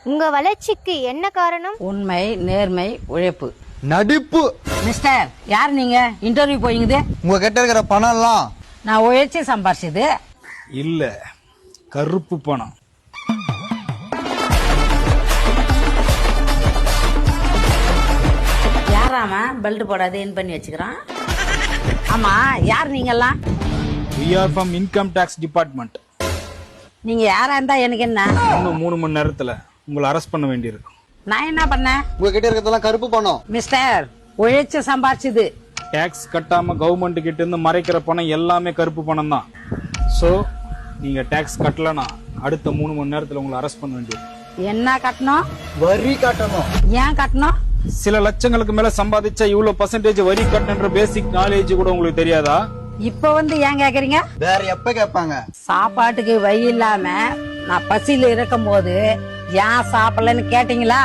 உங்க வளர்ச்சிக்கு என்ன காரணம்? உண்மை, நேர்மை, உழைப்பு. நடிப்பு. மிஸ்டர், யார் நீங்க? இன்டர்வியூ போயிங்குது. உங்க கிட்ட இருக்கிற பணம் எல்லாம் நான் உழைச்சி சம்பாரிச்சது இல்ல, கருப்பு பணம். யாராம பெல்ட் போடாது இன் பண்ணி வச்சுக்கிறான். ஆமா, யார் நீங்கெல்லாம்? We are from Income Tax Department. நீங்க யாரா இருந்தா எனக்கு என்ன? இன்னும் 3 மணி நேரத்துல உங்களை அரெஸ்ட் பண்ண வேண்டியிருக்கும். நான் என்ன பண்ணேன்? உங்க கிட்ட இருக்கிறதெல்லாம் கருப்பு பணம். மிஸ்டர், உழைச்சு சம்பாரிச்சது. டாக்ஸ் கட்டாம கவர்மெண்ட் கிட்ட இருந்து மறைக்கிற பணம் எல்லாமே கருப்பு பணம் தான். சோ நீங்க டாக்ஸ் கட்டலனா அடுத்த 3 மணி நேரத்துல உங்களை அரெஸ்ட் பண்ண வேண்டியிருக்கும். என்ன கட்டணும்? வரி கட்டணும். ஏன் கட்டணும்? சில லட்சங்களுக்கு மேல சம்பாதிச்சா இவ்வளவு பர்சன்டேஜ் வரி கட்டணுன்ற பேசிக் நாலேஜ் கூட உங்களுக்கு தெரியாதா? இப்ப வந்து ஏன் கேக்குறீங்க? வேற எப்ப கேட்பாங்க? சாப்பாட்டுக்கு வழி இல்லாம நான் பசியில இருக்கும் போது ஏன் சாப்பிடலன்னு கேட்டீங்களா?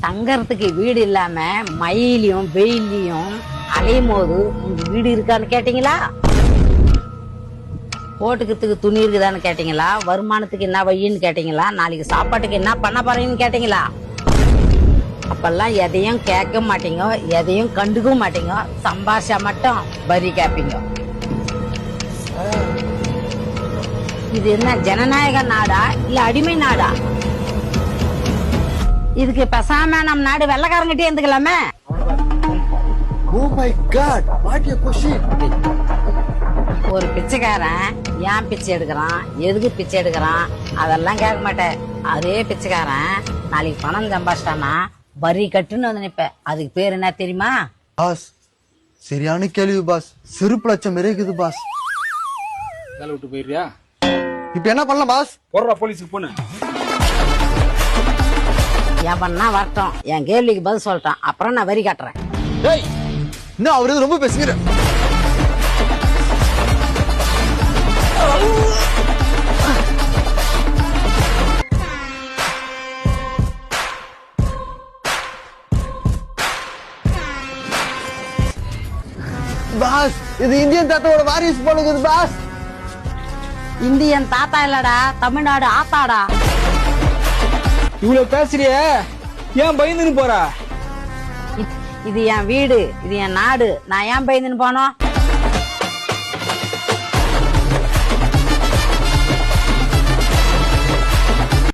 தங்கறதுக்கு வீடு இல்லாம மயிலையும் வெயிலையும் அலையும் போது உங்க வீடு இருக்கான்னு கேட்டீங்களா? போட்டுக்கிறதுக்கு துணி இருக்குதான்னு கேட்டீங்களா? வருமானத்துக்கு என்ன வழின்னு கேட்டீங்களா? நாளைக்கு சாப்பாட்டுக்கு என்ன பண்ண போறீங்கன்னு கேட்டீங்களா? அப்பெல்லாம் எதையும் கேட்க மாட்டீங்க, எதையும் கண்டுக்க மாட்டீங்க. சம்பாஷா மட்டும் வரி கேப்பீங்க. இது என்ன ஜனநாயக நாடா இல்ல அடிமை நாடா? இதுக்கு பேசாம நம்ம நாடு வெள்ளக்காரங்கிட்டே இருந்துக்கலாமே. Oh my god, what a question. ஒரு பிச்சைக்காரன் ஏன் பிச்சை எடுக்கிறான், எதுக்கு பிச்சை எடுக்கிறான் அதெல்லாம் கேட்க மாட்டேன். அதே பிச்சைக்காரன் நாளைக்கு பணம் சம்பாதிச்சிட்டானா வரி கட்டுன்னு வந்து நிப்பேன். அதுக்கு பேர் என்ன தெரியுமா? பாஸ், சரியான கேள்வி பாஸ். செருப்பு லட்சம் இருக்குது பாஸ். வேலை விட்டு போயிடுறியா? இப்ப என்ன பண்ணலாம் பாஸ்? போடுறா போலீஸுக்கு போன. என் பண்ணா வரட்டும், என் கேள்விக்கு பதில் சொல்லிட்டான், அப்புறம் நான் வரி கட்டுறேன். டேய், இன்னும் அவரு ரொம்ப பேசுகிற. பாஸ், இது இந்தியன் தாத்தாவோட வாரிசு போலுக்குது பாஸ். இந்தியன் தாத்தா இல்லடா, தமிழ்நாடு ஆத்தாடா. இவ்வளவு பேசுறிய ஏன் பயந்துன்னு போறா? இது என் வீடு, இது என் நாடு. நான் ஏன் பயந்துன்னு போனோம்?